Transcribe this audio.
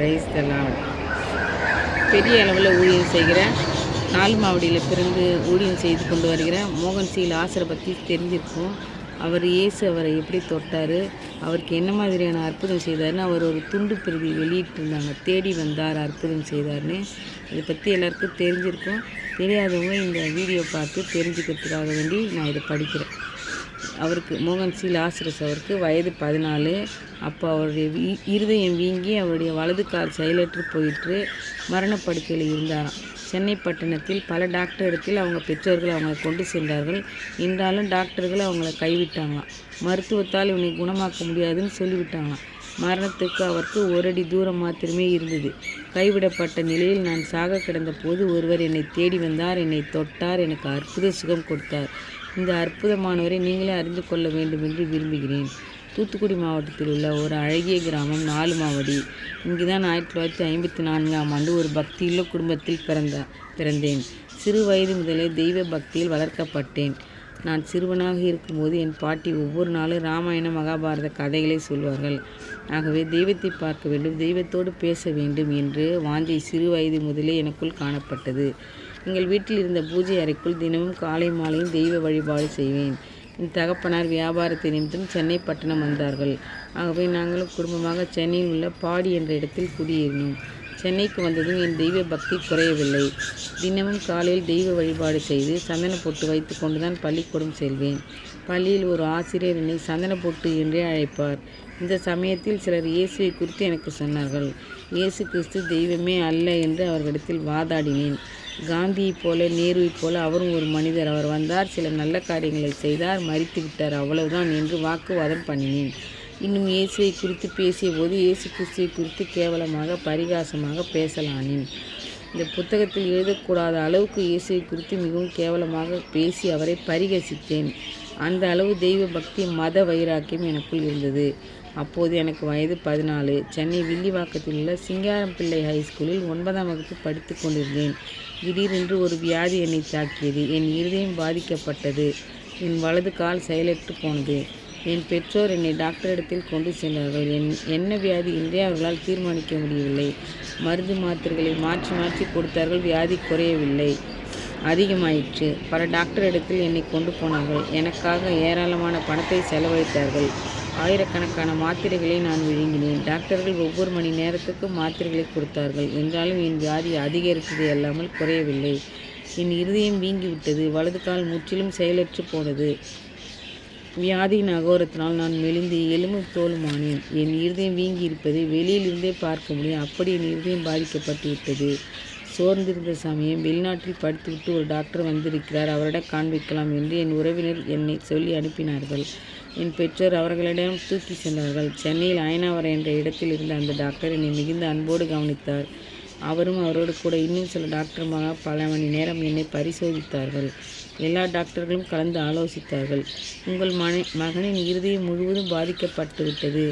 Praise the Lord. பெரிய அளவில் ஊழியம் செய்கிற நாலுமாவடியில் பிறந்து ஊழியம் செய்து கொண்டு வருகிற மோகன் சி லாசரை பற்றி தெரிஞ்சிருக்கும். அவர் இயேசு அவரை எப்படி தொட்டார், அவருக்கு என்ன மாதிரியான அற்புதம் செய்தார்னு அவர் ஒரு துண்டு பிரதி வெளியிட்டிருந்தாங்க. தேடி வந்தார், அற்புதம் செய்தார்னு. இதை பற்றி எல்லாருக்கும் தெரிஞ்சிருக்கும். தெரியாதவங்க இந்த வீடியோ பார்த்து தெரிஞ்சுக்கிறதுக்காக வேண்டி நான் இதை படிக்கிறேன். அவருக்கு மோகன் சி லாசரஸ் அவருக்கு வயது 14. அப்போ அவருடைய இருதயம் வீங்கி அவருடைய வலது கால் செயலற்று போயிட்டு மரணப்படுக்கையில் இருந்தாராம். சென்னை பட்டணத்தில் பல டாக்டர் இடத்தில் அவங்க பெற்றோர்கள் அவங்களை கொண்டு சென்றார்கள். என்றாலும் டாக்டர்கள் அவங்கள கைவிட்டாங்களாம். மருத்துவத்தால் இவனை குணமாக்க முடியாதுன்னு சொல்லிவிட்டாங்களாம். மரணத்துக்கு அவருக்கு 1 அடி தூரம் மாத்திரமே இருந்தது. கைவிடப்பட்ட நிலையில் நான் சாக கிடந்த போது ஒருவர் என்னை தேடி வந்தார், என்னை தொட்டார், எனக்கு அற்புத சுகம் கொடுத்தார். இந்த அற்புதமானவரை நீங்களே அறிந்து கொள்ள வேண்டும் என்று விரும்புகிறேன். தூத்துக்குடி மாவட்டத்தில் உள்ள ஒரு அழகிய கிராமம் நாலுமாவடி. இங்கு தான் 1954ஆம் ஆண்டு ஒரு பக்தியுள்ள குடும்பத்தில் பிறந்தேன். சிறு வயது முதலே தெய்வ பக்தியில் வளர்க்கப்பட்டேன். நான் சிறுவனாக இருக்கும்போது என் பாட்டி ஒவ்வொரு நாளும் ராமாயண மகாபாரத கதைகளை சொல்வார்கள். ஆகவே தெய்வத்தை பார்க்க வேண்டும், தெய்வத்தோடு பேச வேண்டும் என்று வாஞ்சை சிறு வயது முதலே எனக்குள் காணப்பட்டது. எங்கள் வீட்டில் இருந்த பூஜை அறைக்குள் தினமும் காலை மாலையும் தெய்வ வழிபாடு செய்வேன். என் தகப்பனார் வியாபாரத்தை நிமித்தம் சென்னை பட்டணம் வந்தார்கள். ஆகவே நாங்களும் குடும்பமாக சென்னையில் உள்ள பாடி என்ற இடத்தில் குடியேறினோம். சென்னைக்கு வந்ததும் என் தெய்வ பக்தி குறையவில்லை. தினமும் காலையில் தெய்வ வழிபாடு செய்து சந்தன பொட்டு வைத்து கொண்டுதான் பள்ளிக்கூடம் செல்வேன். பள்ளியில் ஒரு ஆசிரியர் என்னை சந்தன பொட்டு என்றே அழைப்பார். இந்த சமயத்தில் சிலர் இயேசுவை குறித்து எனக்கு சொன்னார்கள். இயேசு கிறிஸ்து தெய்வமே அல்ல என்று அவர்களிடத்தில் வாதாடினேன். காந்தியைப் போல நேருவைப் போல அவரும் ஒரு மனிதர். அவர் வந்தார், சில நல்ல காரியங்களை செய்தார், மரித்து விட்டார், அவ்வளவுதான் என்று வாக்குவாதம் பண்ணினேன். இன்னும் இயேசுவை குறித்து பேசிய போது இயேசு கிறிஸ்துவை குறித்து கேவலமாக பரிகாசமாக பேசலானேன். இந்த புத்தகத்தில் எழுதக்கூடாத அளவுக்கு இயேசுவை குறித்து மிகவும் கேவலமாக பேசி அவரை பரிகசித்தேன். அந்த அளவு தெய்வ பக்தி மத வைராக்கியம் எனக்குள் இருந்தது. அப்போது எனக்கு வயது 14. சென்னை வில்லிவாக்கத்தில் உள்ள சிங்காரம்பிள்ளை ஹைஸ்கூலில் 9ஆம் வகுப்பு படித்து கொண்டிருந்தேன். திடீரென்று ஒரு வியாதி என்னை தாக்கியது. என் இருதயம் பாதிக்கப்பட்டது. என் வலது கால் செயலற்று போனது. என் பெற்றோர் என்னை டாக்டரிடத்தில் கொண்டு சென்றார்கள். என்ன வியாதி என்றே அவர்களால் தீர்மானிக்க முடியவில்லை. மருந்து மாத்திரைகளை மாற்றி மாற்றி கொடுத்தார்கள். வியாதி குறையவில்லை, அதிகமாயிற்று. பல டாக்டரிடத்தில் என்னை கொண்டு போனார்கள். எனக்காக ஏராளமான பணத்தை செலவழித்தார்கள். ஆயிரக்கணக்கான மாத்திரைகளை நான் விழுங்கினேன். டாக்டர்கள் ஒவ்வொரு மணி நேரத்துக்கு மாத்திரைகளை கொடுத்தார்கள். என்றாலும் என் வியாதி அதிகரித்தது அல்லாமல் குறையவில்லை. என் இருதயம் வீங்கிவிட்டது. வலது கால் முற்றிலும் செயலற்று போனது. வியாதியின் அகோரத்தினால் நான் மெலிந்து எலும்பு தோலுமானேன். என் இருதயம் வீங்கி இருப்பதை வெளியிலிருந்தே பார்க்க முடியும். அப்படி என் இருதயம் பாதிக்கப்பட்டு விட்டது. சோர்ந்திருந்த சமயம் வெளிநாட்டில் படித்துவிட்டு ஒரு டாக்டர் வந்திருக்கிறார், அவரிடம் காண்பிக்கலாம் என்று என் உறவினர் என்னை சொல்லி அனுப்பினார்கள். என் பெற்றோர் அவர்களிடம் தூக்கி சென்றார்கள். சென்னையில் அயனாவரம் என்ற இடத்தில் இருந்த அந்த டாக்டர் என்னை மிகுந்த அன்போடு கவனித்தார். அவரும் அவரோடு கூட இன்னும் சில டாக்டருமாக பல மணி நேரம் என்னை பரிசோதித்தார்கள். எல்லா டாக்டர்களும் கலந்து ஆலோசித்தார்கள். உங்கள் மகனின் இருதயம் முழுவதும் பாதிக்கப்பட்டு விட்டது.